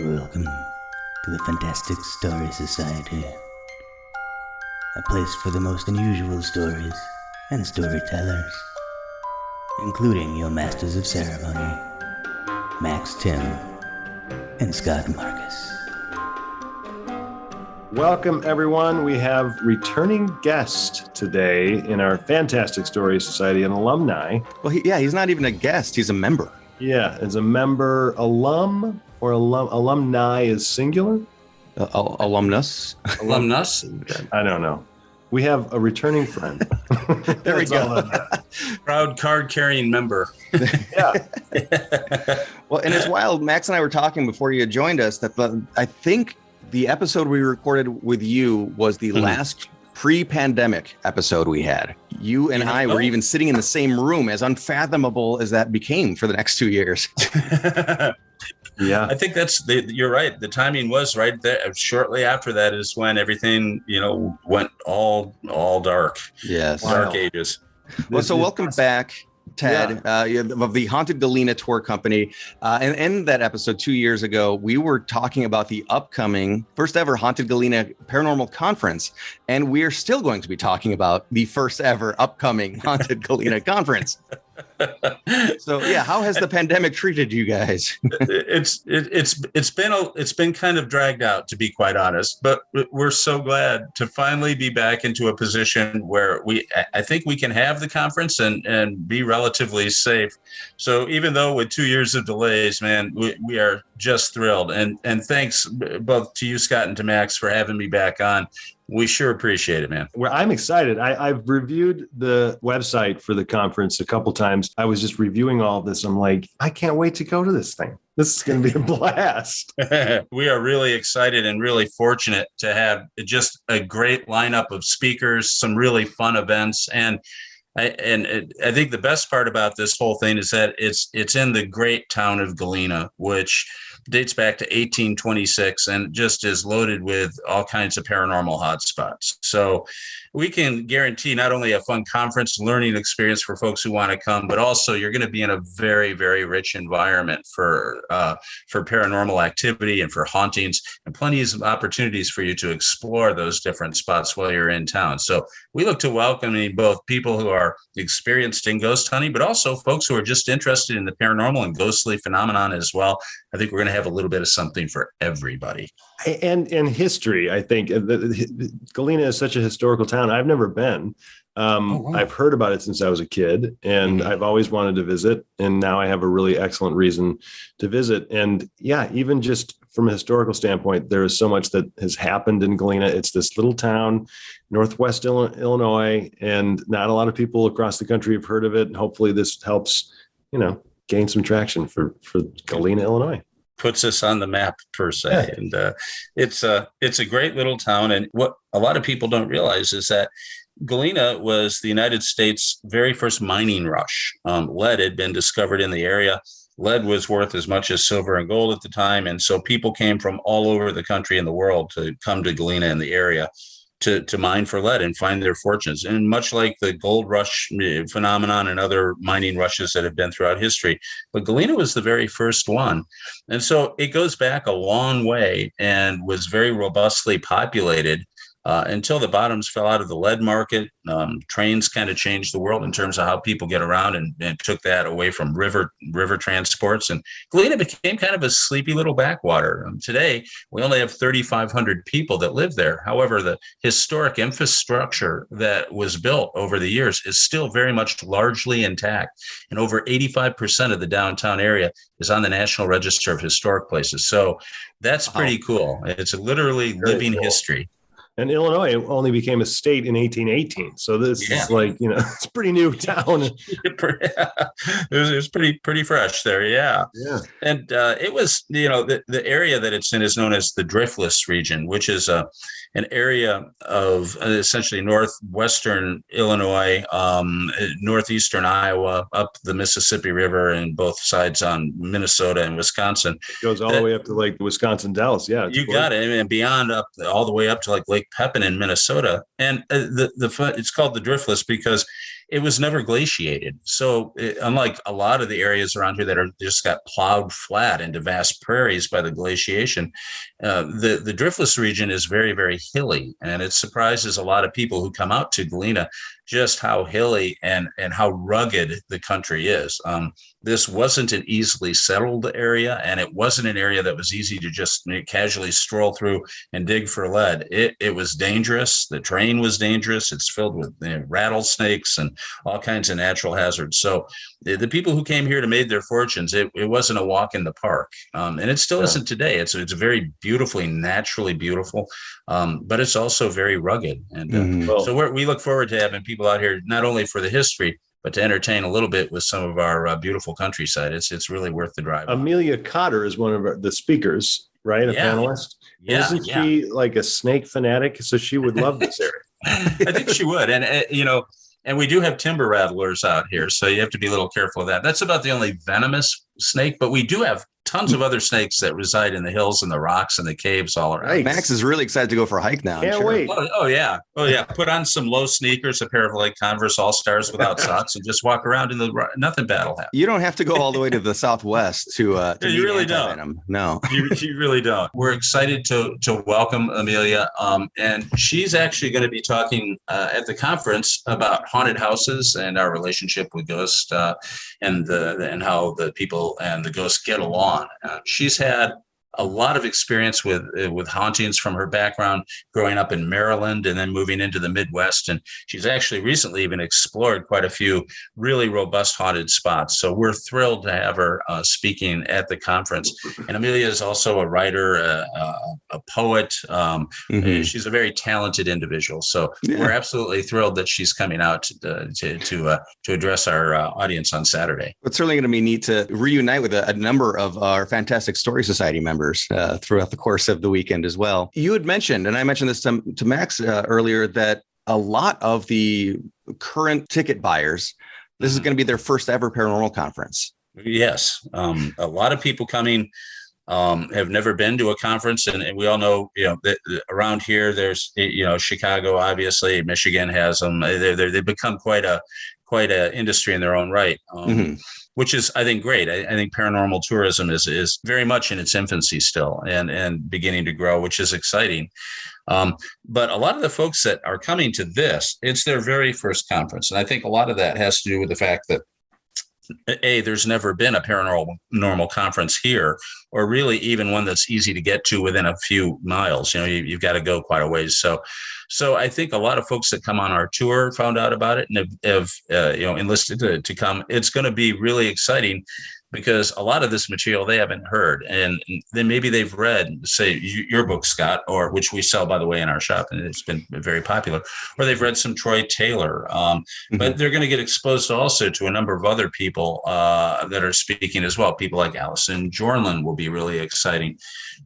Welcome to the Fantastic Story Society, a place for the most unusual stories and storytellers, including your masters of ceremony, Max, Tim, and Scott Markus. Welcome, everyone. We have returning guest today in our Fantastic Story Society, an alumni. Well, he's not even a guest. He's a member. Yeah, as a member, alum or alumni is singular? Alumnus. Alumnus? I don't know. We have a returning friend. There we go. Proud card-carrying member. Yeah. Well, and it's wild. Max and I were talking before you joined us that I think the episode we recorded with you was the last pre-pandemic episode we had. You and I were even sitting in the same room, as unfathomable as that became for the next 2 years. Yeah, I think you're right. The timing was right there. Shortly after that is when everything, went all dark. Yes. Dark ages. Well, so welcome back, Ted, of the Haunted Galena Tour Company. And in that episode 2 years ago, we were talking about the upcoming first ever Haunted Galena Paranormal Conference. And we're still going to be talking about the first ever upcoming Haunted Galena Conference. So how has the pandemic treated you guys? It's been kind of dragged out, to be quite honest, but we're so glad to finally be back into a position where I think we can have the conference and be relatively safe. So even though with 2 years of delays, man, we are just thrilled, and thanks both to you, Scott, and to Max for having me back on. We sure appreciate it, man. Well, I'm excited. I've reviewed the website for the conference a couple times. I was just reviewing all of this. I'm like, I can't wait to go to this thing. This is going to be a blast. We are really excited and really fortunate to have just a great lineup of speakers, some really fun events. And I think the best part about this whole thing is that it's in the great town of Galena, which dates back to 1826 and just is loaded with all kinds of paranormal hotspots. So we can guarantee not only a fun conference learning experience for folks who want to come, but also you're going to be in a very, very rich environment for paranormal activity and for hauntings, and plenty of opportunities for you to explore those different spots while you're in town. So we look to welcoming both people who are experienced in ghost hunting, but also folks who are just interested in the paranormal and ghostly phenomenon as well. I think we're going to have a little bit of something for everybody. And history, I think. Galena is such a historical town. I've never been. Wow. I've heard about it since I was a kid, and I've always wanted to visit. And now I have a really excellent reason to visit. And even just from a historical standpoint, there is so much that has happened in Galena. It's this little town, Northwest Illinois, and not a lot of people across the country have heard of it. And hopefully this helps, gain some traction for Galena, Illinois. Puts us on the map per se. Yeah. And it's a great little town. And what a lot of people don't realize is that Galena was the United States' very first mining rush. Lead had been discovered in the area. Lead was worth as much as silver and gold at the time. And so people came from all over the country and the world to come to Galena in the area to mine for lead and find their fortunes. And much like the gold rush phenomenon and other mining rushes that have been throughout history, but Galena was the very first one. And so it goes back a long way and was very robustly populated until the bottoms fell out of the lead market. Trains kind of changed the world in terms of how people get around, and took that away from river transports. And Galena became kind of a sleepy little backwater. Today, we only have 3,500 people that live there. However, the historic infrastructure that was built over the years is still very much largely intact. And over 85% of the downtown area is on the National Register of Historic Places. So that's pretty cool. It's literally living history. And Illinois only became a state in 1818. So this is like, it's a pretty new town. It was pretty fresh there. Yeah. Yeah. And it was, the area that it's in is known as the Driftless region, which is an area of essentially northwestern Illinois, northeastern Iowa, up the Mississippi River, and both sides on Minnesota and Wisconsin. It goes all the way up to like Wisconsin, Dallas. Yeah, you got it, and beyond up all the way up to like Lake Pepin in Minnesota. And it's called the Driftless because it was never glaciated. So unlike a lot of the areas around here that are just got plowed flat into vast prairies by the glaciation, the driftless region is very, very hilly. And it surprises a lot of people who come out to Galena just how hilly and how rugged the country is. This wasn't an easily settled area, and it wasn't an area that was easy to just casually stroll through and dig for lead. It was dangerous. The terrain was dangerous. It's filled with rattlesnakes and all kinds of natural hazards. So the people who came here to make their fortunes, it wasn't a walk in the park. And it still isn't today. It's very beautifully, naturally beautiful, but it's also very rugged. And so we look forward to having people out here, not only for the history, but to entertain a little bit with some of our beautiful countryside. It's really worth the drive. Amelia Cotter is one of the speakers, right? A panelist. Yeah. Isn't she like a snake fanatic? So she would love this area. I think she would. And, and we do have timber rattlers out here. So you have to be a little careful of that. That's about the only venomous snake, but we do have tons of other snakes that reside in the hills and the rocks and the caves all around. Right. Max is really excited to go for a hike now. Can't wait. Oh, yeah. Put on some low sneakers, a pair of like Converse All-Stars without socks, and just walk around in nothing bad will happen. You don't have to go all the way to the Southwest to you really don't. No, you really don't. We're excited to welcome Amelia. And she's actually going to be talking at the conference about haunted houses and our relationship with ghosts and how the people and the ghosts get along. She's had a lot of experience with hauntings from her background growing up in Maryland and then moving into the Midwest. And she's actually recently even explored quite a few really robust haunted spots. So we're thrilled to have her speaking at the conference. And Amelia is also a writer, a poet. She's a very talented individual. So we're absolutely thrilled that she's coming out to address our audience on Saturday. It's certainly going to be neat to reunite with a number of our fantastic Story Society members throughout the course of the weekend as well. You had mentioned, and I mentioned this to Max earlier, that a lot of the current ticket buyers, this is going to be their first ever paranormal conference. Yes. A lot of people coming have never been to a conference, and we all know, that around here, there's, Chicago, obviously, Michigan has them. They've become quite a industry in their own right. Which is, I think, great. I think paranormal tourism is very much in its infancy still and beginning to grow, which is exciting. But a lot of the folks that are coming to this, it's their very first conference. And I think a lot of that has to do with the fact that, there's never been a paranormal conference here, or really even one that's easy to get to within a few miles. You've got to go quite a ways. So I think a lot of folks that come on our tour found out about it and have enlisted to come. It's going to be really exciting, because a lot of this material they haven't heard, and then maybe they've read, say, your book, Scott, or which we sell, by the way, in our shop, and it's been very popular, or they've read some Troy Taylor, but they're going to get exposed also to a number of other people that are speaking as well. People like Allison Jorlin will be really exciting.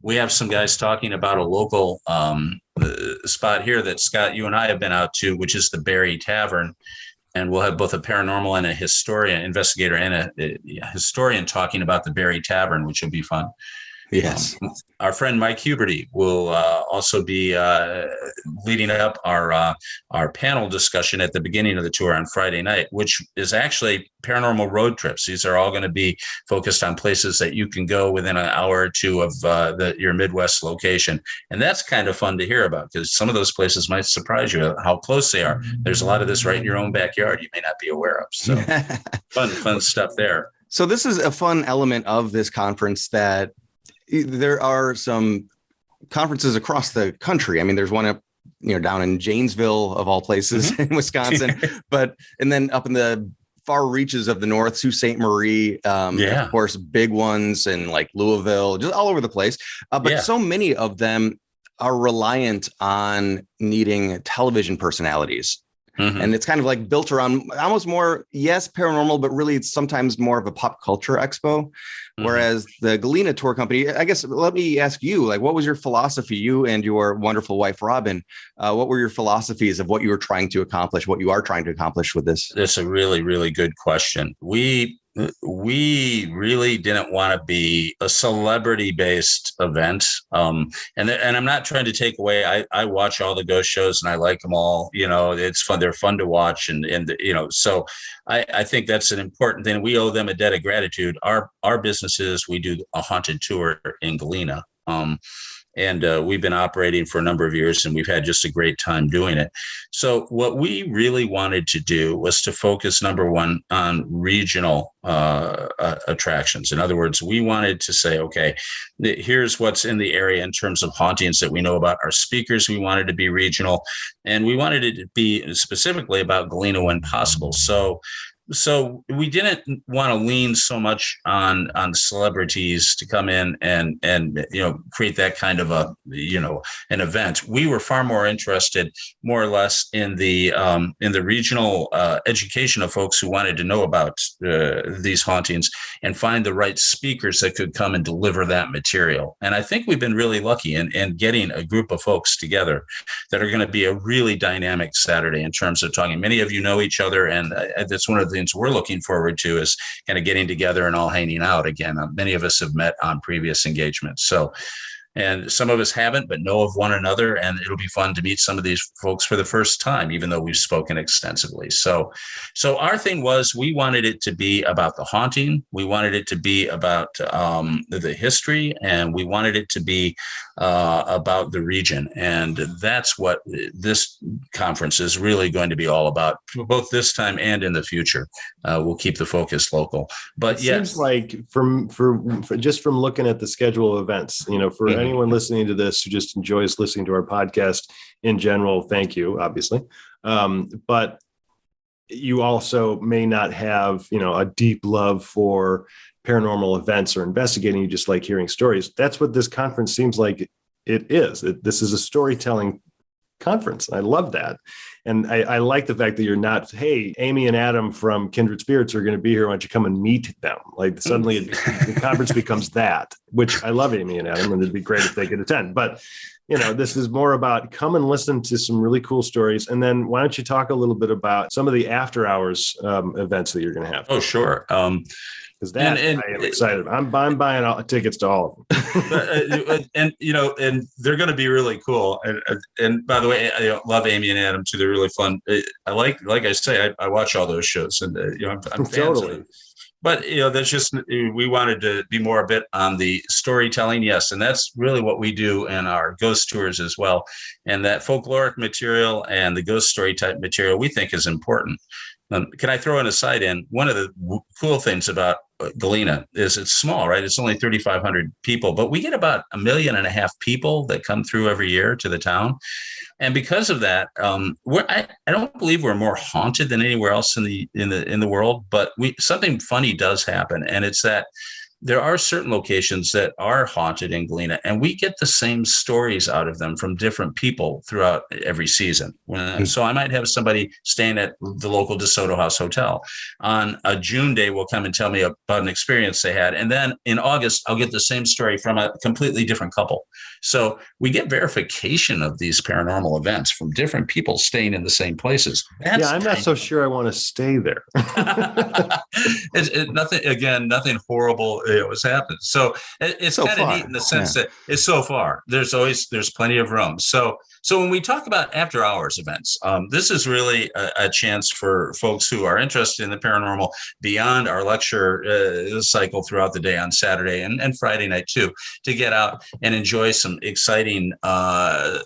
We have some guys talking about a local spot here that, Scott, you and I have been out to, which is the Barry Tavern. And we'll have both a paranormal and a investigator and a historian talking about the Barry Tavern, which will be fun. Yes. Our friend Mike Huberty will also be leading up our panel discussion at the beginning of the tour on Friday night, which is actually paranormal road trips. These are all going to be focused on places that you can go within an hour or two of your Midwest location. And that's kind of fun to hear about, because some of those places might surprise you how close they are. There's a lot of this right in your own backyard you may not be aware of. So fun stuff there. So this is a fun element of this conference, that there are some conferences across the country. I mean, there's one up, down in Janesville, of all places, in Wisconsin, and then up in the far reaches of the North, Sault Ste. Marie, of course, big ones, and like Louisville, just all over the place. But so many of them are reliant on needing television personalities. And it's kind of like built around almost more, paranormal, but really it's sometimes more of a pop culture expo. Whereas the Galena Tour Company, I guess, let me ask you, what was your philosophy, you and your wonderful wife, Robin, what were your philosophies of what you were trying to accomplish, what you are trying to accomplish with this? That's a really, really good question. We we really didn't want to be a celebrity-based event. And I'm not trying to take away. I watch all the ghost shows and I like them all. It's fun. They're fun to watch, and so I think that's an important thing. We owe them a debt of gratitude. Our businesses, we do a haunted tour in Galena. And we've been operating for a number of years, and we've had just a great time doing it. So what we really wanted to do was to focus, number one, on regional attractions. In other words, we wanted to say, okay, here's what's in the area in terms of hauntings that we know about. Our speakers, we wanted to be regional, and we wanted it to be specifically about Galena when possible. So we didn't want to lean so much on celebrities to come in and create that kind of an event. We were far more interested, more or less, in the regional education of folks who wanted to know about these hauntings and find the right speakers that could come and deliver that material. And I think we've been really lucky in getting a group of folks together that are going to be a really dynamic Saturday in terms of talking. Many of you know each other, and that's one of the things we're looking forward to, is kind of getting together and all hanging out again. Many of us have met on previous engagements. And some of us haven't, but know of one another. And it'll be fun to meet some of these folks for the first time, even though we've spoken extensively. So our thing was, we wanted it to be about the haunting. We wanted it to be about the history, and we wanted it to be about the region. And that's what this conference is really going to be all about, both this time and in the future. We'll keep the focus local. But it seems like from just from looking at the schedule of events, for anyone listening to this who just enjoys listening to our podcast in general, thank you, obviously. But you also may not have, a deep love for paranormal events or investigating. You just like hearing stories. That's what this conference seems like it is. This is a storytelling conference. I love that. And I like the fact that you're not, hey, Amy and Adam from Kindred Spirits are going to be here. Why don't you come and meet them? Like, suddenly the conference becomes that, which I love Amy and Adam, and it'd be great if they could attend. But, this is more about come and listen to some really cool stories. And then why don't you talk a little bit about some of the after hours events that you're going to have? Oh, sure. Because I am excited. I'm buying all tickets to all of them. and they're going to be really cool. And by the way, I love Amy and Adam too. They're really fun. I like I say, I watch all those shows, and I'm fans totally. of it. But that's just, we wanted to be more a bit on the storytelling, yes, and that's really what we do in our ghost tours as well. And that folkloric material and the ghost story type material we think is important. Can I throw an aside in? One of the cool things about Galena is it's small, right? It's only 3,500 people, but we get about 1.5 million people that come through every year to the town. And because of that, I don't believe we're more haunted than anywhere else in the world, but something funny does happen. And it's that there are certain locations that are haunted in Galena, and we get the same stories out of them from different people throughout every season. So I might have somebody staying at the local DeSoto House Hotel. On a June day, will come and tell me about an experience they had. And then in August, I'll get the same story from a completely different couple. So we get verification of these paranormal events from different people staying in the same places. I'm not so sure I want to stay there. Nothing horrible has happened. So it's so kind of neat in the sense that it's so far. There's plenty of room. So when we talk about after hours events, this is really a chance for folks who are interested in the paranormal beyond our lecture cycle throughout the day on Saturday and Friday night too, to get out and enjoy some exciting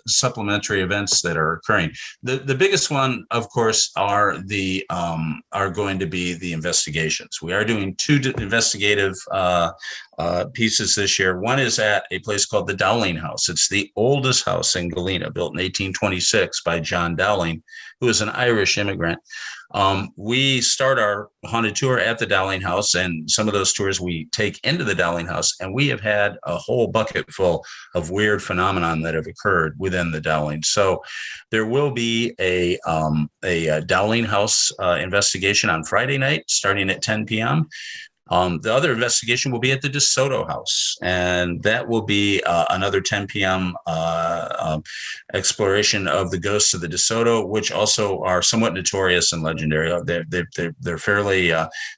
supplementary events that are occurring. The biggest one, of course, are going to be the investigations. We are doing 2 investigative pieces this year. One is at a place called the Dowling House. It's the oldest house in Galena, built in 1826 by John Dowling, who is an Irish immigrant. We start our haunted tour at the Dowling House, and some of those tours we take into the Dowling House, and we have had a whole bucket full of weird phenomenon that have occurred within the Dowling. So there will be a Dowling House investigation on Friday night, starting at 10 p.m. The other investigation will be at the DeSoto house, and that will be another 10 p.m. Exploration of the ghosts of the DeSoto, which also are somewhat notorious and legendary. They're fairly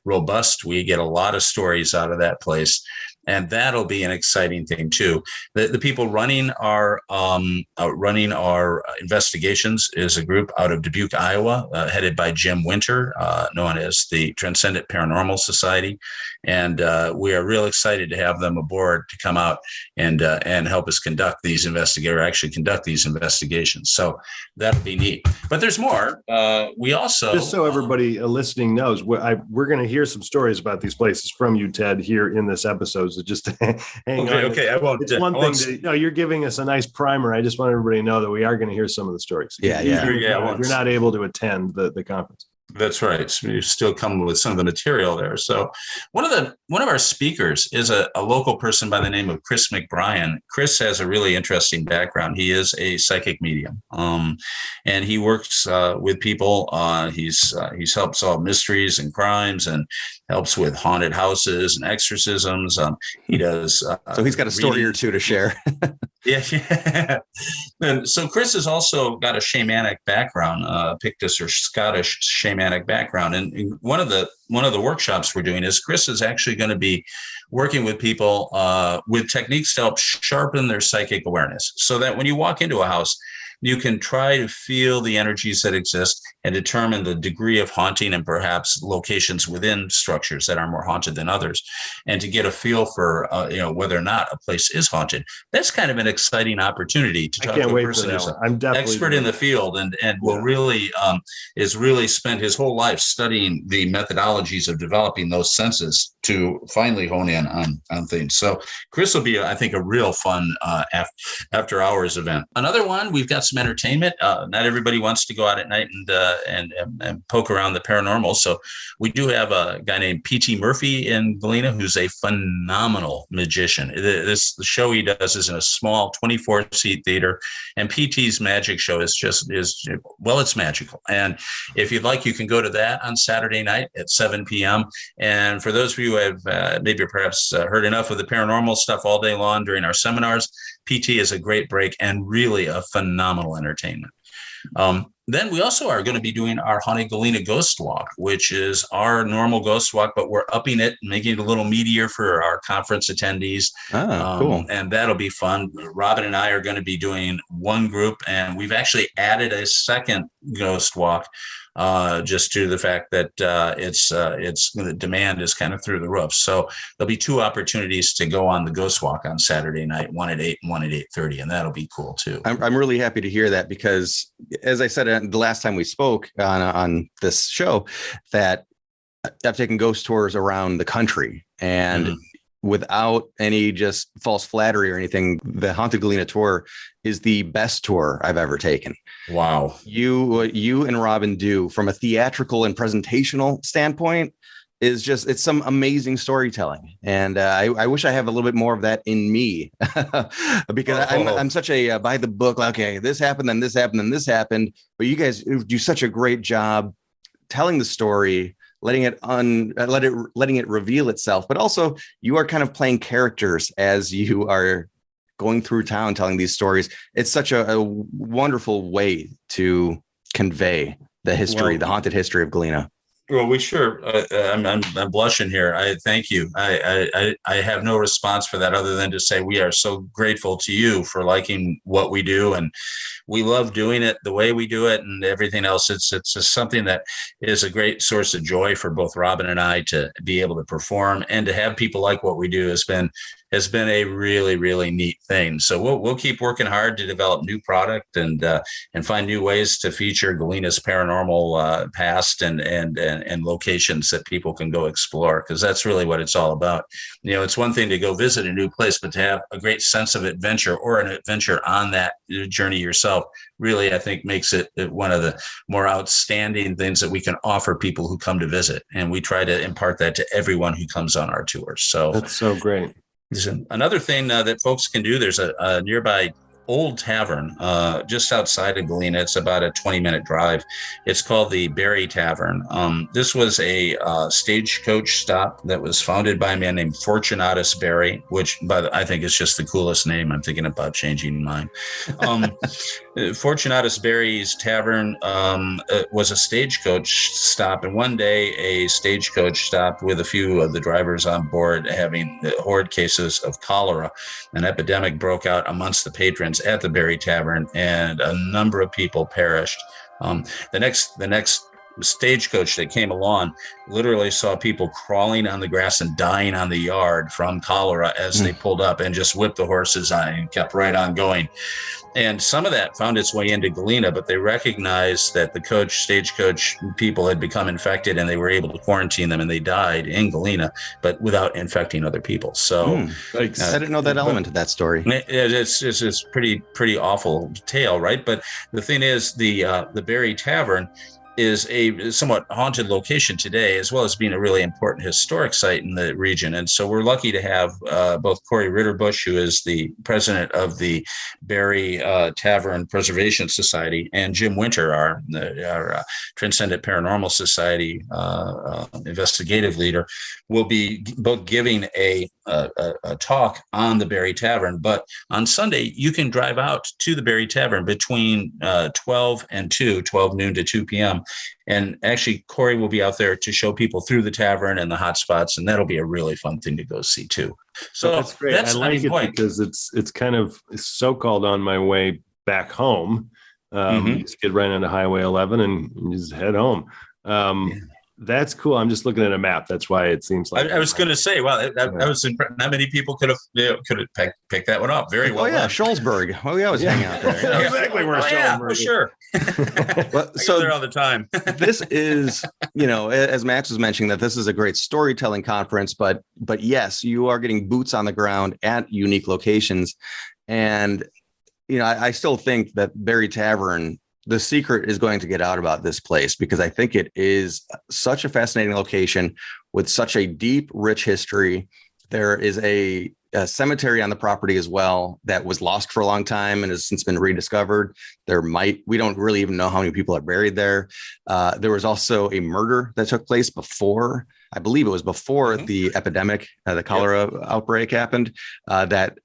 robust. We get a lot of stories out of that place. And that'll be an exciting thing too. The people running our investigations is a group out of Dubuque, Iowa, headed by Jim Winter, known as the Transcendent Paranormal Society, and we are real excited to have them aboard to come out and help us conduct these investigations. So that'll be neat. But there's more. We also, just so everybody listening knows, we're going to hear some stories about these places from you, Ted, here in this episode. So just hang on. Okay. I won't. It's one thing you're giving us a nice primer. I just want everybody to know that we are going to hear some of the stories. Yeah. If you're not able to attend the conference. That's right. So you still come with some of the material there. So one of our speakers is a local person by the name of Chris McBrien. Chris has a really interesting background. He is a psychic medium, and he works with people. He's helped solve mysteries and crimes, and helps with haunted houses and exorcisms. He does. So he's got a story or two to share. Yeah. And so Chris has also got a shamanic background, Pictus or Scottish shamanic background. And one of the workshops we're doing is Chris is actually going to be working with people with techniques to help sharpen their psychic awareness, so that when you walk into a house, you can try to feel the energies that exist and determine the degree of haunting and perhaps locations within structures that are more haunted than others, and to get a feel for whether or not a place is haunted. That's kind of an exciting opportunity to talk to a person who's an expert in the field and will really is really spent his whole life studying the methodologies of developing those senses to finally hone in on things. So Chris will be, I think, a real fun after hours event. Another one, we've got some entertainment. Not everybody wants to go out at night and poke around the paranormal. So we do have a guy named P.T. Murphy in Galena, who's a phenomenal magician. The show he does is in a small 24-seat theater, and P.T.'s magic show is it's magical. And if you'd like, you can go to that on Saturday night at 7 p.m. And for those of you who have maybe perhaps heard enough of the paranormal stuff all day long during our seminars, PT is a great break and really a phenomenal entertainment. Then we also are going to be doing our Haunted Galena Ghost Walk, which is our normal ghost walk, but we're upping it and making it a little meatier for our conference attendees. Cool. And that'll be fun. Robin and I are going to be doing one group, and we've actually added a second ghost walk, just due to the fact that it's the demand is kind of through the roof. So there'll be two opportunities to go on the ghost walk on Saturday night, one at 8 and one at 8:30, and that'll be cool too. I'm really happy to hear that, because as I said the last time we spoke on this show, that I've taken ghost tours around the country, and without any just false flattery or anything, the Haunted Galena tour is the best tour I've ever taken. Wow. You and Robin do, from a theatrical and presentational standpoint, it's some amazing storytelling. And I wish I have a little bit more of that in me, because I'm such a by the book, okay, this happened, then this happened, then this happened. But you guys do such a great job telling the story, letting it reveal itself. But also you are kind of playing characters as you are going through town telling these stories. It's such a wonderful way to convey the history, the haunted history of Galena. Well, we sure. I'm blushing here. I thank you. I have no response for that other than to say we are so grateful to you for liking what we do, and we love doing it the way we do it, and everything else. It's just something that is a great source of joy for both Robin and I to be able to perform, and to have people like what we do has been a really, really neat thing. So we'll keep working hard to develop new product and find new ways to feature Galena's paranormal past and locations that people can go explore, because that's really what it's all about. You know, it's one thing to go visit a new place, but to have a great sense of adventure, or an adventure on that journey yourself, really, I think, makes it one of the more outstanding things that we can offer people who come to visit. And we try to impart that to everyone who comes on our tours. So that's so great. Another thing that folks can do, there's a nearby old tavern just outside of Galena. It's about a 20-minute drive. It's called the Berry Tavern. This was a stagecoach stop that was founded by a man named Fortunatus Berry, which I think is just the coolest name. I'm thinking about changing mine. Fortunatus Berry's Tavern was a stagecoach stop, and one day a stagecoach stopped with a few of the drivers on board having horrid cases of cholera. An epidemic broke out amongst the patrons at the Berry Tavern, and a number of people perished. The next stagecoach that came along literally saw people crawling on the grass and dying on the yard from cholera as they pulled up, and just whipped the horses on and kept right on going. And some of that found its way into Galena, but they recognized that the stagecoach people had become infected, and they were able to quarantine them, and they died in Galena, but without infecting other people. So I didn't know that element of that story. It's pretty awful tale, right? But the thing is, the Berry Tavern is a somewhat haunted location today, as well as being a really important historic site in the region. And so we're lucky to have both Corey Ritterbush, who is the president of the Berry Tavern Preservation Society, and Jim Winter, our Transcendent Paranormal Society investigative leader, will be both giving a talk on the Berry Tavern. But on Sunday, you can drive out to the Berry Tavern between 12 noon to 2 p.m. And actually, Corey will be out there to show people through the tavern and the hot spots, and that'll be a really fun thing to go see too. So that's great. I like it because it's kind of so-called on my way back home. Just get right onto Highway 11 and just head home. That's cool. I'm just looking at a map. That's why it seems like I was going to say, well, that was not many people could have picked that one up very well. Oh yeah, Schulzberg. Oh, we always hang out there. Exactly where Schulzberg. Yeah, for sure. So go there all the time. This is, as Max was mentioning, that this is a great storytelling conference, but yes, you are getting boots on the ground at unique locations, and I still think that Berry Tavern, the secret is going to get out about this place, because I think it is such a fascinating location with such a deep, rich history. There is a cemetery on the property as well that was lost for a long time and has since been rediscovered. We don't really even know how many people are buried there. There was also a murder that took place before, I believe it was before the epidemic, the cholera outbreak happened, that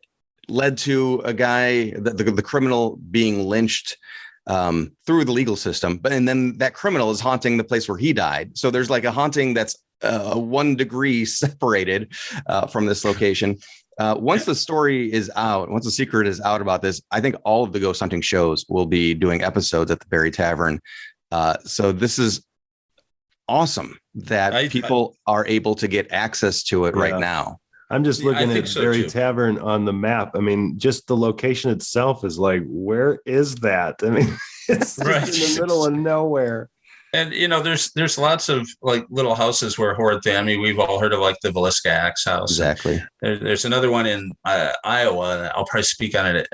led to a guy, the criminal being lynched through the legal system. And then that criminal is haunting the place where he died. So there's like a haunting that's 1 degree separated from this location. Once the story is out, once the secret is out about this, I think all of the ghost hunting shows will be doing episodes at the Berry Tavern. So this is awesome that people are able to get access to it right now. I'm just looking at Berry Tavern on the map. I mean, just the location itself is like, where is that? I mean, it's right in the middle of nowhere. And there's lots of like little houses where horrid thing. I mean, we've all heard of like the Villisca Axe House. Exactly. There's another one in Iowa. I'll probably speak on it.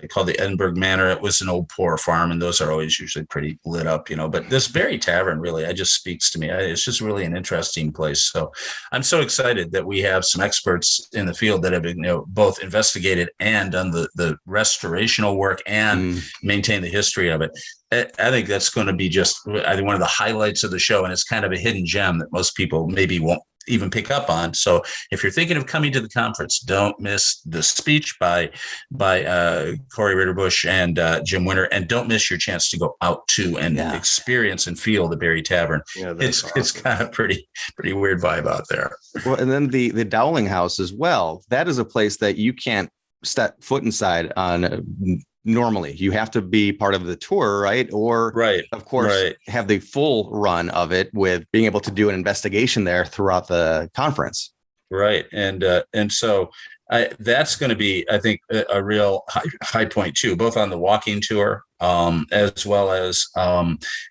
Called the Edinburgh Manor. It was an old poor farm, and those are always usually pretty lit up, But this Berry Tavern really, it just speaks to me. It's just really an interesting place. So I'm so excited that we have some experts in the field that have both investigated and done the restorational work and maintain the history of it. I think that's going to be just, I think, one of the highlights of the show, and it's kind of a hidden gem that most people maybe won't even pick up on. So if you're thinking of coming to the conference, don't miss the speech by Corey Ritterbush and Jim Winter, and don't miss your chance to go out to and experience and feel the Berry Tavern. Yeah, it's got a pretty weird vibe out there. Well, and then the Dowling House as well. That is a place that you can't step foot inside on. Normally, you have to be part of the tour, right? Or, of course, have the full run of it with being able to do an investigation there throughout the conference. Right. And so that's going to be, I think, a real high point, too, both on the walking tour as well as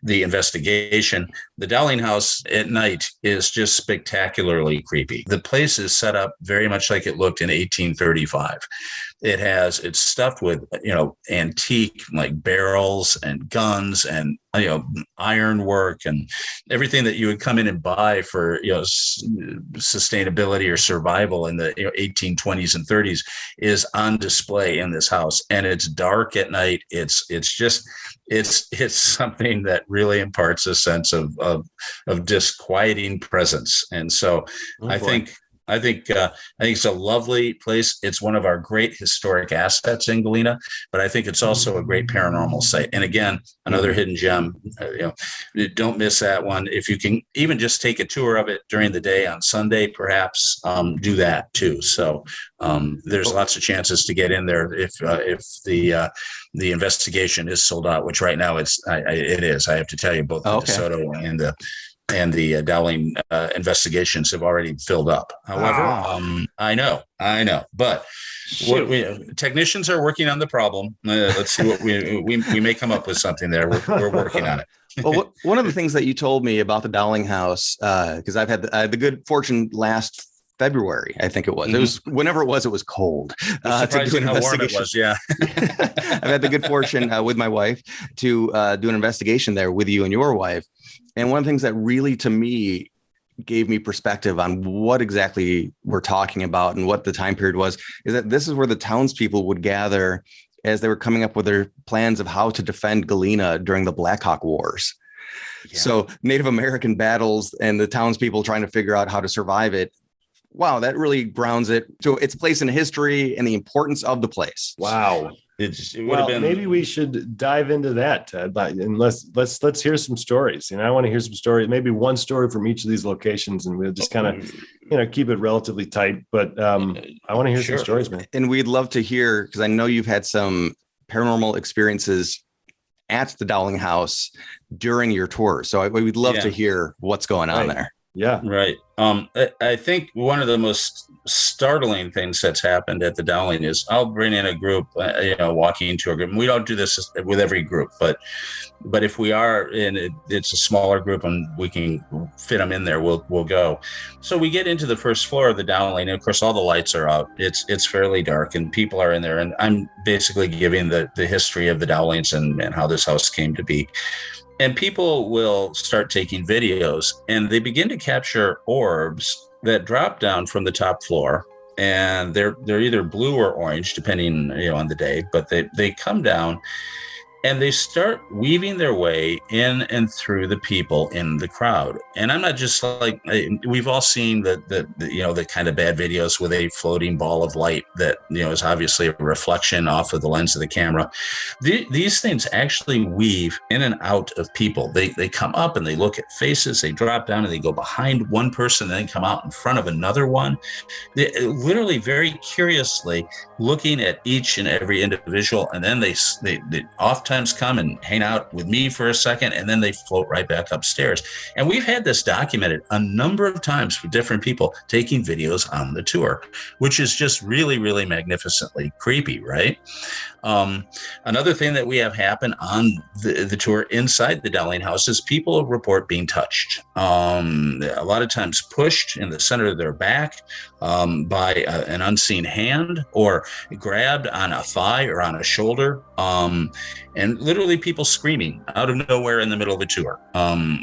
the investigation. The Dowling House at night is just spectacularly creepy. The place is set up very much like it looked in 1835. It's stuffed with, antique like barrels and guns and, ironwork and everything that you would come in and buy for, sustainability or survival in the 1820s and 30s is on display in this house. And it's dark at night. It's something that really imparts a sense of disquieting presence. And so I think it's a lovely place. It's one of our great historic assets in Galena, but I think it's also a great paranormal site. And again, another hidden gem. Don't miss that one. If you can even just take a tour of it during the day on Sunday, perhaps do that too. So there's lots of chances to get in there if the investigation is sold out, which right now it is. I have to tell you, both the DeSoto and the Dowling investigations have already filled up. However, I know, but technicians are working on the problem. Let's see what we may come up with something there. We're working on it. Well, one of the things that you told me about the Dowling House, because I had the good fortune last February, I think it was. Mm-hmm. It was whenever it was cold. To do an investigation. How warm it was, yeah. I've had the good fortune with my wife to do an investigation there with you and your wife. And one of the things that really, to me, gave me perspective on what exactly we're talking about and what the time period was, is that this is where the townspeople would gather as they were coming up with their plans of how to defend Galena during the Black Hawk Wars. Yeah. So Native American battles and the townspeople trying to figure out how to survive it. Wow, that really grounds it to its place in history and the importance of the place. Wow. Maybe we should dive into that, Ted. And let's hear some stories. I want to hear some stories. Maybe one story from each of these locations, and we'll just kind of, keep it relatively tight. But I want to hear some stories, man. And we'd love to hear, because I know you've had some paranormal experiences at the Dowling House during your tour. So we'd love to hear what's going on there. Yeah. Right. I think one of the most startling things that's happened at the Dowling is I'll bring in a group, walking into a group. And we don't do this with every group, but if we are it's a smaller group and we can fit them in there, we'll go. So we get into the first floor of the Dowling, and of course all the lights are out. It's fairly dark and people are in there. And I'm basically giving the history of the Dowlings and how this house came to be. And people will start taking videos, and they begin to capture orbs that drop down from the top floor, and they're either blue or orange, depending on the day. But they come down, and they start weaving their way in and through the people in the crowd. And I'm not just like, we've all seen the kind of bad videos with a floating ball of light that, is obviously a reflection off of the lens of the camera. These things actually weave in and out of people. They come up and they look at faces, they drop down and they go behind one person and then come out in front of another one. They literally very curiously looking at each and every individual. And then they oftentimes come and hang out with me for a second, and then they float right back upstairs. And we've had this documented a number of times for different people taking videos on the tour, which is just really, really magnificently creepy, right? Another thing that we have happen on the tour inside the Dowling House is people report being touched. A lot of times pushed in the center of their back by an unseen hand, or grabbed on a thigh or on a shoulder, and literally people screaming out of nowhere in the middle of a tour,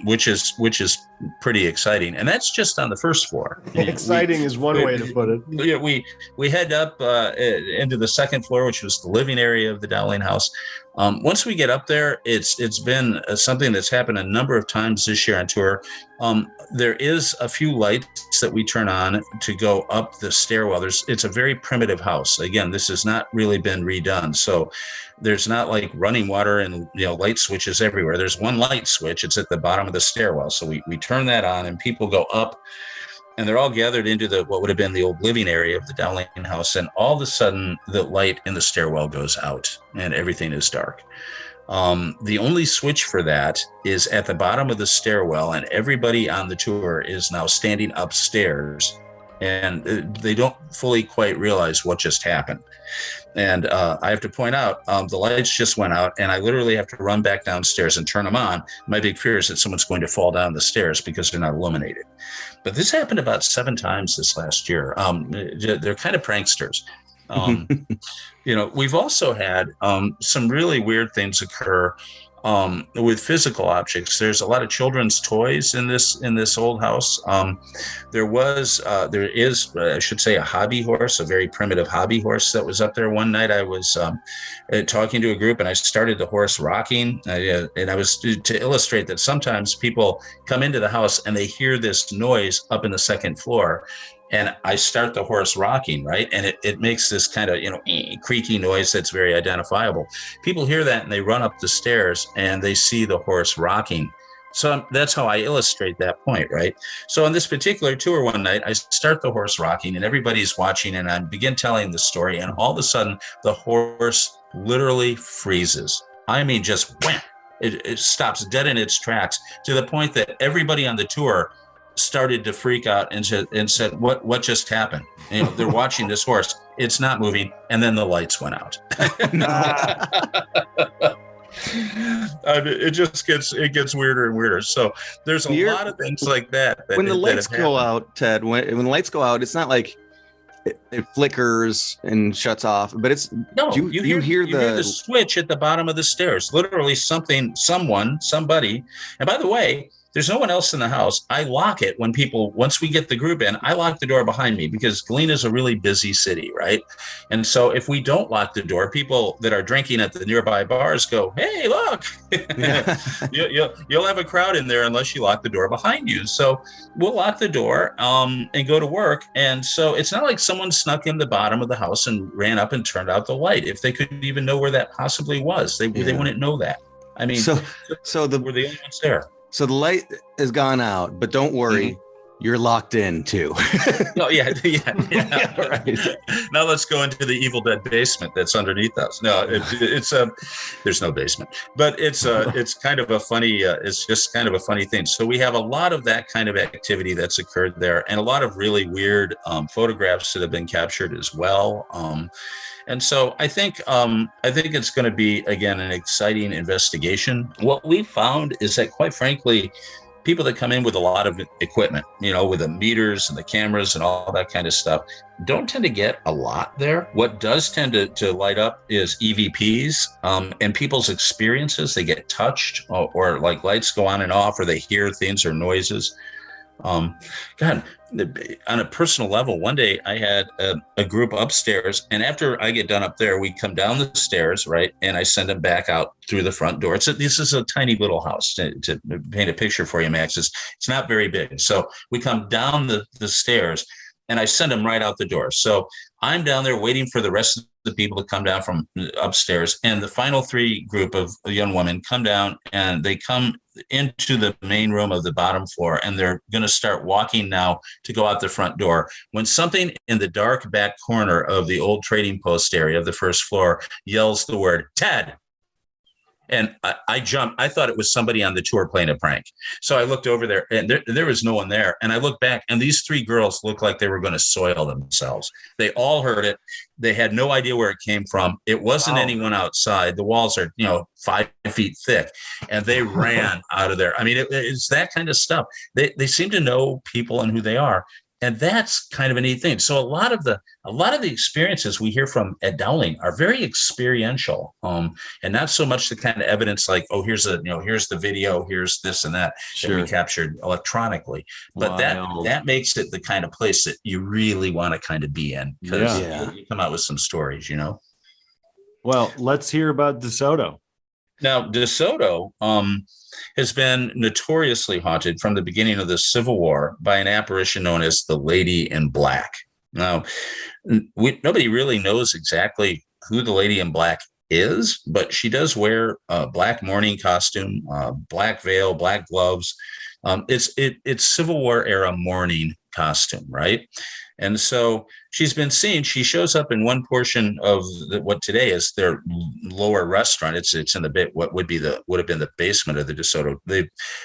which is pretty exciting. And that's just on the first floor. Exciting is one way to put it. Yeah, we head up into the second floor, which was the living area of the Dowling House. Once we get up there, it's been something that's happened a number of times this year on tour. There is a few lights that we turn on to go up the stairwell. It's a very primitive house. Again, this has not really been redone. So there's not like running water and light switches everywhere. There's one light switch. It's at the bottom of the stairwell. So we turn that on and people go up, and they're all gathered into what would have been the old living area of the Dowling House. And all of a sudden the light in the stairwell goes out and everything is dark. The only switch for that is at the bottom of the stairwell, and everybody on the tour is now standing upstairs and they don't fully quite realize what just happened. And I have to point out, the lights just went out, and I literally have to run back downstairs and turn them on. My big fear is that someone's going to fall down the stairs because they're not illuminated. But this happened about 7 times this last year. They're kind of pranksters. We've also had some really weird things occur with physical objects. There's a lot of children's toys in this old house. There is, I should say, a hobby horse, a very primitive hobby horse that was up there. One night I was talking to a group, and I started the horse rocking. And I was to illustrate that sometimes people come into the house and they hear this noise up in the second floor. And I start the horse rocking, right? And it makes this kind of, creaky noise that's very identifiable. People hear that and they run up the stairs and they see the horse rocking. So that's how I illustrate that point, right? So on this particular tour one night, I start the horse rocking and everybody's watching, and I begin telling the story, and all of a sudden the horse literally freezes. I mean, just wham! It stops dead in its tracks, to the point that everybody on the tour started to freak out and said, what just happened? They're watching this horse. It's not moving. And then the lights went out. It gets weirder and weirder. So there's a lot of things like that. When the lights go out, Ted, when the lights go out, it's not like it flickers and shuts off, but it's you hear the switch at the bottom of the stairs. Literally somebody. And by the way, there's no one else in the house. I lock it once we get the group in, I lock the door behind me, because Galena is a really busy city, right? And so if we don't lock the door, people that are drinking at the nearby bars go, hey, look, you'll have a crowd in there unless you lock the door behind you. So we'll lock the door and go to work. And so it's not like someone snuck in the bottom of the house and ran up and turned out the light. If they could even know where that possibly was, they wouldn't know that. I mean, so we're the only ones there. So the light has gone out, but don't worry, you're locked in too. Oh yeah. Right. Now let's go into the Evil Dead basement that's underneath us. No, it's there's no basement, but it's kind of a funny. It's just kind of a funny thing. So we have a lot of that kind of activity that's occurred there, and a lot of really weird photographs that have been captured as well. And so I think it's going to be, again, an exciting investigation. What we found is that, quite frankly, people that come in with a lot of equipment, with the meters and the cameras and all that kind of stuff, don't tend to get a lot there. What does tend to light up is EVPs and people's experiences. They get touched, or like lights go on and off, or they hear things or noises. God, on a personal level, one day I had a group upstairs, and after I get done up there, we come down the stairs, right? And I send them back out through the front door. This is a tiny little house. To paint a picture for you, Max, it's not very big. So we come down the stairs, and I send them right out the door. So I'm down there waiting for the rest of the people to come down from upstairs. And the final 3 group of young women come down, and they come into the main room of the bottom floor, and they're going to start walking now to go out the front door, when something in the dark back corner of the old trading post area of the first floor yells the word "Ted." And I jumped. I thought it was somebody on the tour playing a prank. So I looked over there, and there was no one there. And I looked back, and these 3 girls looked like they were going to soil themselves. They all heard it. They had no idea where it came from. It wasn't anyone outside. The walls are, 5 feet thick, and they ran out of there. I mean, it's that kind of stuff. They seem to know people and who they are. And that's kind of a neat thing. So a lot of the experiences we hear from at Dowling are very experiential, and not so much the kind of evidence like, oh, here's the video, here's this and that that we captured electronically. But that makes it the kind of place that you really want to kind of be in, because you come out with some stories, Well, let's hear about DeSoto. Now, DeSoto has been notoriously haunted from the beginning of the Civil War by an apparition known as the Lady in Black. Now, nobody really knows exactly who the Lady in Black is, but she does wear a black mourning costume, black veil, black gloves. It's Civil War era mourning, costume, right? And so she's been seen. She shows up in one portion of what today is their lower restaurant. It's in the bit what would have been the basement of the DeSoto. They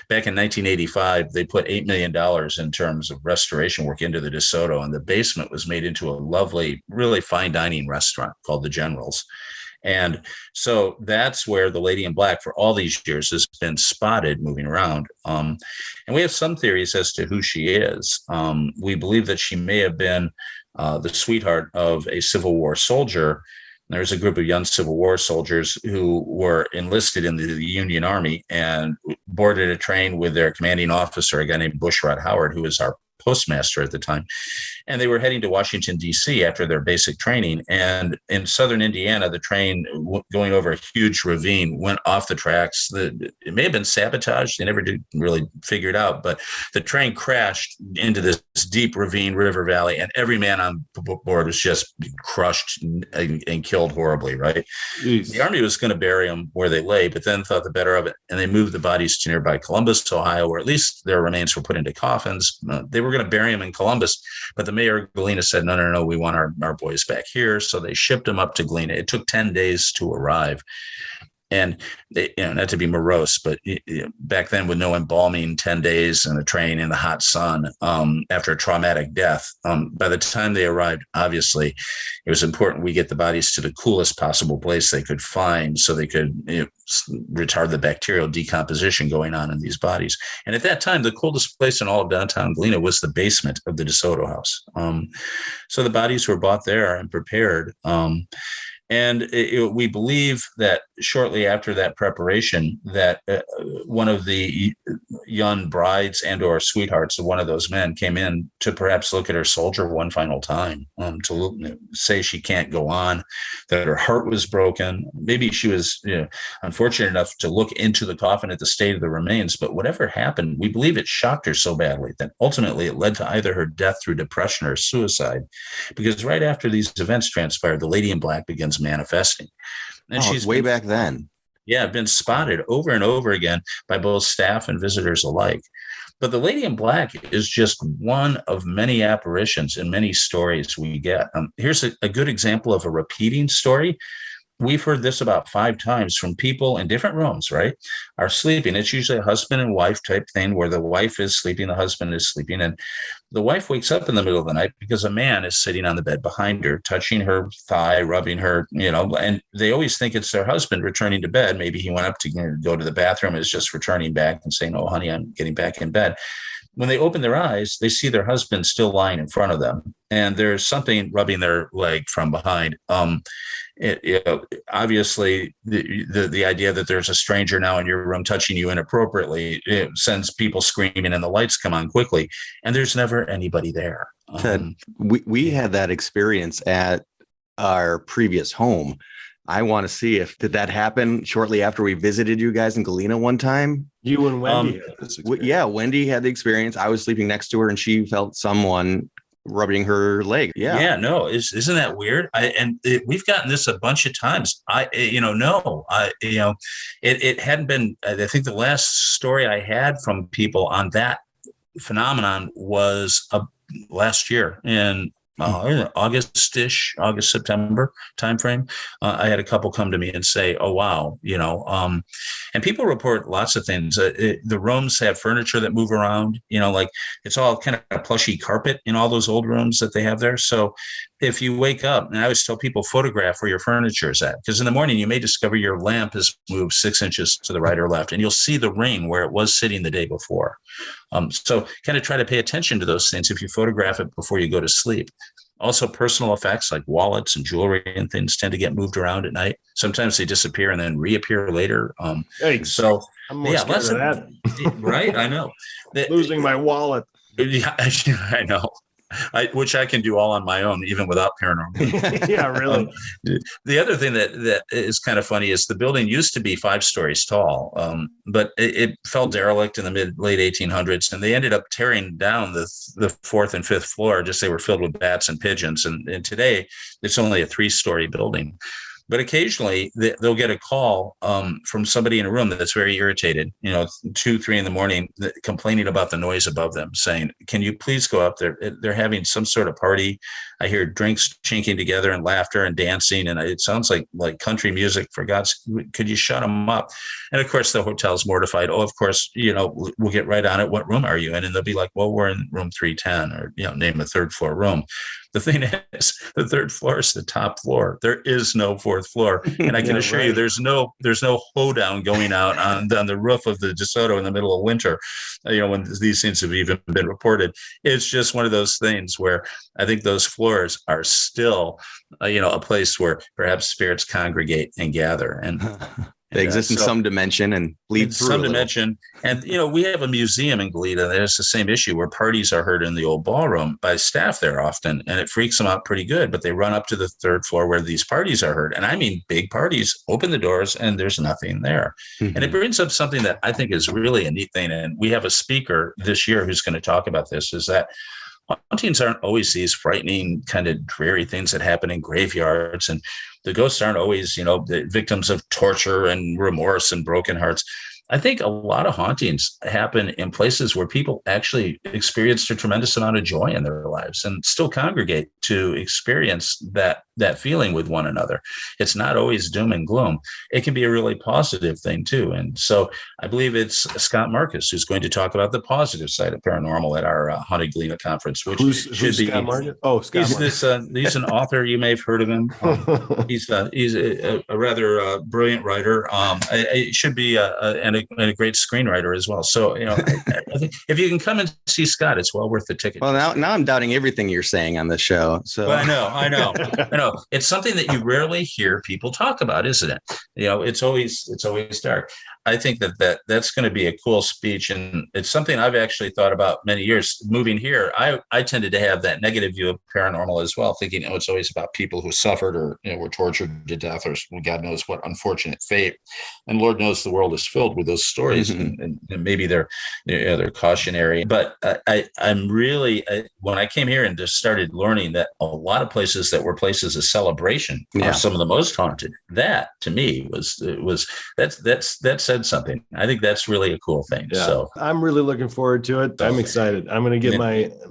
back in 1985 they put $8 million in terms of restoration work into the DeSoto, and the basement was made into a lovely, really fine dining restaurant called the General's. And so that's where the lady in black for all these years has been spotted moving around. And we have some theories as to who she is. We believe that she may have been the sweetheart of a Civil War soldier. There's a group of young Civil War soldiers who were enlisted in the Union Army and boarded a train with their commanding officer, a guy named Bushrod Howard, who was our postmaster at the time. And they were heading to Washington, D.C. after their basic training. And in southern Indiana, the train going over a huge ravine went off the tracks. It may have been sabotaged. They never did really figure it out. But the train crashed into this deep ravine, river valley, and every man on board was just crushed and killed horribly, right? Jeez. The Army was going to bury them where they lay, but then thought the better of it. And they moved the bodies to nearby Columbus, Ohio, where at least their remains were put into coffins. They were going to bury them in Columbus, but the mayor of Galena said, no, we want our boys back here. So they shipped them up to Galena. It took 10 days to arrive. And they, not to be morose, but back then with no embalming, 10 days in a train in the hot sun after a traumatic death, by the time they arrived, obviously, it was important we get the bodies to the coolest possible place they could find so they could retard the bacterial decomposition going on in these bodies. And at that time, the coolest place in all of downtown Galena was the basement of the DeSoto house. So the bodies were brought there and prepared. And we believe that shortly after that preparation, that one of the young brides and or sweethearts of one of those men came in to perhaps look at her soldier one final time, to say she can't go on, that her heart was broken. Maybe she was unfortunate enough to look into the coffin at the state of the remains. But whatever happened, we believe it shocked her so badly that ultimately it led to either her death through depression or suicide. Because right after these events transpired, the lady in black begins manifesting, and she's way back then. Yeah, been spotted over and over again by both staff and visitors alike. But the lady in black is just one of many apparitions and many stories we get. Here's a good example of a repeating story. We've heard this about 5 times from people in different rooms, right? Are sleeping. It's usually a husband and wife type thing where the wife is sleeping, the husband is sleeping. And the wife wakes up in the middle of the night because a man is sitting on the bed behind her, touching her thigh, rubbing her, and they always think it's their husband returning to bed. Maybe he went up to go to the bathroom, is just returning back and saying, "Oh, honey, I'm getting back in bed." When they open their eyes, they see their husband still lying in front of them, and there's something rubbing their leg from behind. Obviously, the idea that there's a stranger now in your room touching you inappropriately, it sends people screaming, and the lights come on quickly, and there's never anybody there. Ted, we had that experience at our previous home. I want to see did that happen shortly after we visited you guys in Galena one time? You and Wendy had this experience. Yeah, Wendy had the experience. I was sleeping next to her and she felt someone rubbing her leg. Yeah. No, isn't that weird? We've gotten this a bunch of times. It hadn't been, I think the last story I had from people on that phenomenon was last year in August, September timeframe. I had a couple come to me and say, "Oh, wow," and people report lots of things. The rooms have furniture that move around, like it's all kind of plushy carpet in all those old rooms that they have there. So if you wake up, and I always tell people, photograph where your furniture is at, because in the morning you may discover your lamp has moved 6 inches to the right or left, and you'll see the ring where it was sitting the day before. So kind of try to pay attention to those things if you photograph it before you go to sleep. Also, personal effects like wallets and jewelry and things tend to get moved around at night. Sometimes they disappear and then reappear later. So I'm more scared of that. Right? I know. Losing my wallet. Yeah, I know. Which I can do all on my own, even without paranormal. Yeah, really. The other thing that is kind of funny is the building used to be 5 stories tall, but it fell derelict in the late 1800s, and they ended up tearing down the 4th and 5th floor. Just they were filled with bats and pigeons, and today it's only a 3-story building. But occasionally they'll get a call from somebody in a room that's very irritated, 2, 3 in the morning, complaining about the noise above them, saying, can you please go up there? They're having some sort of party. I hear drinks chinking together and laughter and dancing. And it sounds like country music. For God's sake, could you shut them up? And of course, the hotel's mortified. Oh, of course, we'll get right on it. What room are you in? And they'll be like, well, we're in room 310, or, name a third floor room. The thing is, the third floor is the top floor. There is no fourth floor, and I can assure you, there's no hoedown going out on the roof of the DeSoto in the middle of winter. When these things have even been reported, it's just one of those things where I think those floors are still, a place where perhaps spirits congregate and gather, and they exist in some dimension and bleed through some dimension. And, we have a museum in Galena. There's the same issue where parties are heard in the old ballroom by staff there often, and it freaks them out pretty good. But they run up to the third floor where these parties are heard. And I mean, big parties, open the doors, and there's nothing there. Mm-hmm. And it brings up something that I think is really a neat thing. And we have a speaker this year who's going to talk about this, is that hauntings aren't always these frightening, kind of dreary things that happen in graveyards, and the ghosts aren't always, the victims of torture and remorse and broken hearts. I think a lot of hauntings happen in places where people actually experienced a tremendous amount of joy in their lives and still congregate to experience that feeling with one another. It's not always doom and gloom. It can be a really positive thing too. And so I believe it's Scott Markus who's going to talk about the positive side of paranormal at our Haunted Galena conference, which who's be Scott Markus? Oh, Scott he's Markus. He's an author. You may have heard of him. He's a rather brilliant writer. It should be and a great screenwriter as well. So, I think if you can come and see Scott, it's well worth the ticket. Well, now I'm doubting everything you're saying on this show. So well, I know. It's something that you rarely hear people talk about, isn't it? It's always dark. I think that's going to be a cool speech. And it's something I've actually thought about many years. Moving here, I tended to have that negative view of paranormal as well, thinking, it's always about people who suffered or were tortured to death, or God knows what unfortunate fate. And Lord knows the world is filled with those stories, mm-hmm. and maybe they're cautionary. But I'm really, when I came here and just started learning that a lot of places that were places of celebration are some of the most haunted. That to me was that said something. I think that's really a cool thing. Yeah. So I'm really looking forward to it. I'm excited. I'm going to get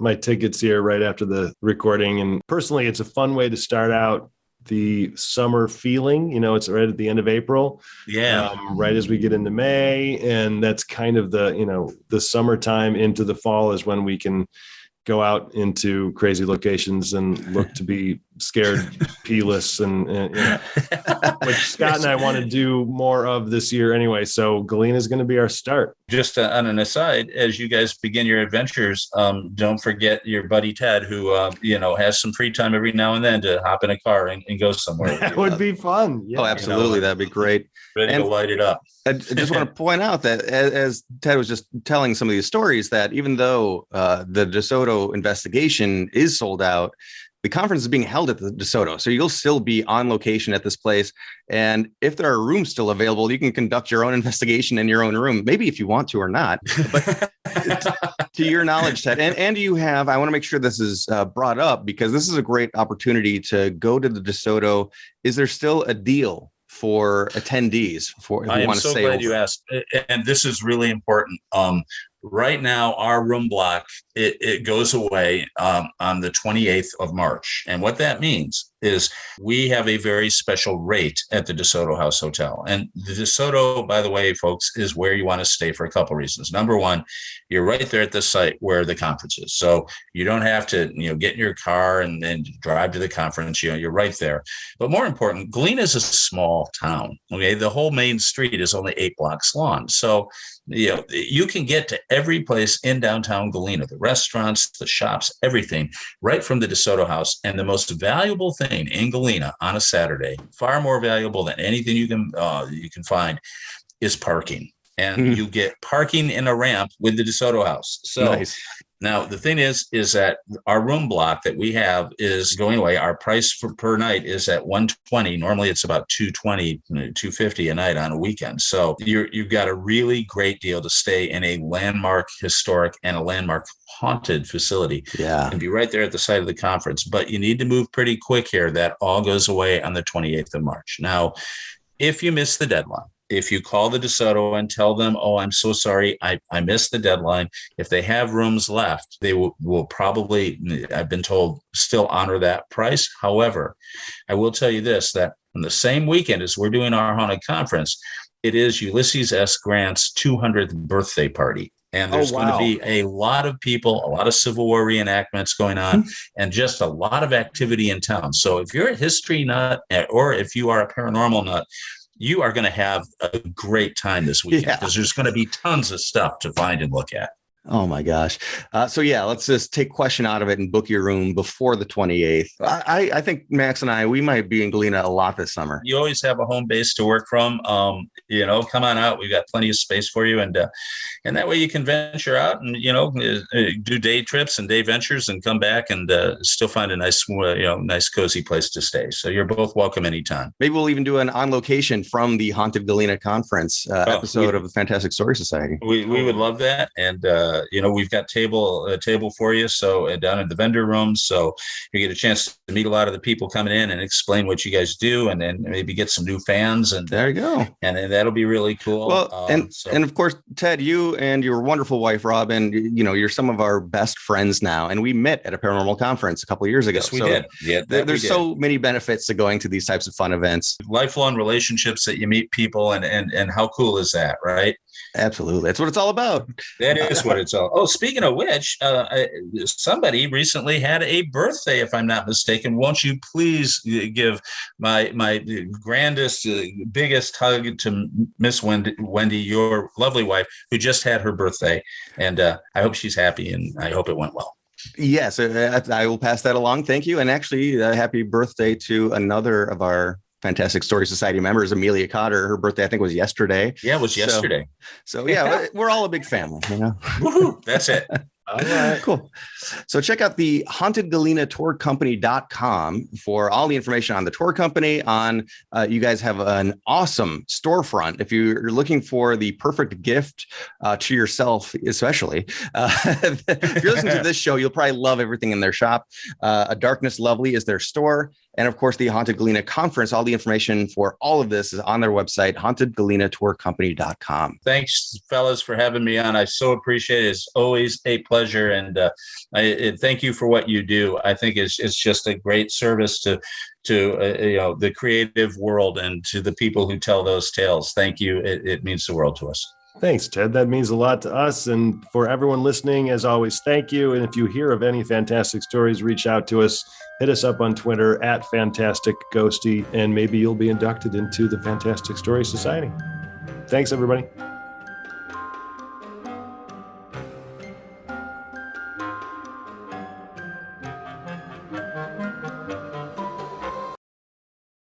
my tickets here right after the recording. And personally, it's a fun way to start out the summer feeling. It's right at the end of April. Yeah. Right as we get into May. And that's kind of the summertime into the fall is when we can go out into crazy locations and look to be scared peeless and which Scott and I want to do more of this year anyway. So Galena is going to be our start. Just on an aside, as you guys begin your adventures, don't forget your buddy Ted, who has some free time every now and then to hop in a car and go somewhere. That would be fun. Yeah. Oh, absolutely. That'd be great. Ready to light it up. I just want to point out that as Ted was just telling some of these stories, that even though the DeSoto investigation is sold out, the conference is being held at the DeSoto. So you'll still be on location at this place. And if there are rooms still available, you can conduct your own investigation in your own room, maybe if you want to or not. But to your knowledge, Ted, and you have, I want to make sure this is brought up because this is a great opportunity to go to the DeSoto. Is there still a deal for attendees for if you want to say? I am so glad you asked. And this is really important. Right now, our room block, it goes away on the 28th of March. And what that means is we have a very special rate at the DeSoto House Hotel. And the DeSoto, by the way, folks, is where you want to stay for a couple of reasons. Number one, you're right there at the site where the conference is. So you don't have to, get in your car and drive to the conference. You're right there. But more important, Galena is a small town. Okay. The whole main street is only 8 blocks long. So, you can get to every place in downtown Galena, the restaurants, the shops, everything, right from the DeSoto House. And the most valuable thing in Galena on a Saturday, far more valuable than anything you can find, is parking. And you get parking in a ramp with the DeSoto House. So nice. Now, the thing is that our room block that we have is going away. Our price per night is at $120. Normally it's about $220, $250 a night on a weekend. So you've got a really great deal to stay in a landmark historic and a landmark haunted facility. Yeah. And be right there at the site of the conference. But you need to move pretty quick here. That all goes away on the 28th of March. Now, if you miss the deadline, if you call the DeSoto and tell them, oh, I'm so sorry, I missed the deadline, if they have rooms left, they will probably, I've been told, still honor that price. However, I will tell you this, that on the same weekend as we're doing our haunted conference, it is Ulysses S. Grant's 200th birthday party. And there's going to be a lot of people, a lot of Civil War reenactments going on, and just a lot of activity in town. So if you're a history nut, or if you are a paranormal nut, you are going to have a great time this weekend because there's going to be tons of stuff to find and look at. Oh my gosh. So yeah, let's just take question out of it and book your room before the 28th. I think Max and we might be in Galena a lot this summer. You always have a home base to work from. Come on out. We've got plenty of space for you. And that way you can venture out and, do day trips and day ventures and come back and still find a nice, nice cozy place to stay. So you're both welcome anytime. Maybe we'll even do an on location from the Haunted Galena conference episode of the Fantastic Story Society. We would love that. And, we've got a table for you. So down in the vendor room. So you get a chance to meet a lot of the people coming in and explain what you guys do, and then maybe get some new fans. And there you go. And that'll be really cool. Well, and of course, Ted, you and your wonderful wife, Robin, you're some of our best friends now. And we met at a paranormal conference a couple of years ago. Yes, we did. Yeah, there's so many benefits to going to these types of fun events. Lifelong relationships that you meet people, and how cool is that, right? Absolutely. That's what it's all about. That is what it's all. Oh, speaking of which, somebody recently had a birthday, if I'm not mistaken. Won't you please give my grandest, biggest hug to Miss Wendy, your lovely wife, who just had her birthday. And I hope she's happy, and I hope it went well. Yes, I will pass that along. Thank you. And actually, happy birthday to another of our Fantastic Story Society members, Amelia Cotter. Her birthday, I think, was yesterday. Yeah, it was yesterday. So yeah, we're all a big family, Woohoo, that's it. All right, cool. So check out the hauntedgalenatourcompany.com for all the information on the tour company. You guys have an awesome storefront. If you're looking for the perfect gift to yourself, especially if you're listening to this show, you'll probably love everything in their shop. A Darkness Lovely is their store. And of course, the Haunted Galena Conference, all the information for all of this is on their website, hauntedgalenatourcompany.com. Thanks, fellas, for having me on. I so appreciate it. It's always a pleasure. And thank you for what you do. I think it's just a great service to the creative world and to the people who tell those tales. Thank you. It means the world to us. Thanks, Ted. That means a lot to us. And for everyone listening, as always, thank you. And if you hear of any fantastic stories, reach out to us. Hit us up on Twitter at Fantastic Ghosty, and maybe you'll be inducted into the Fantastic Story Society. Thanks, everybody.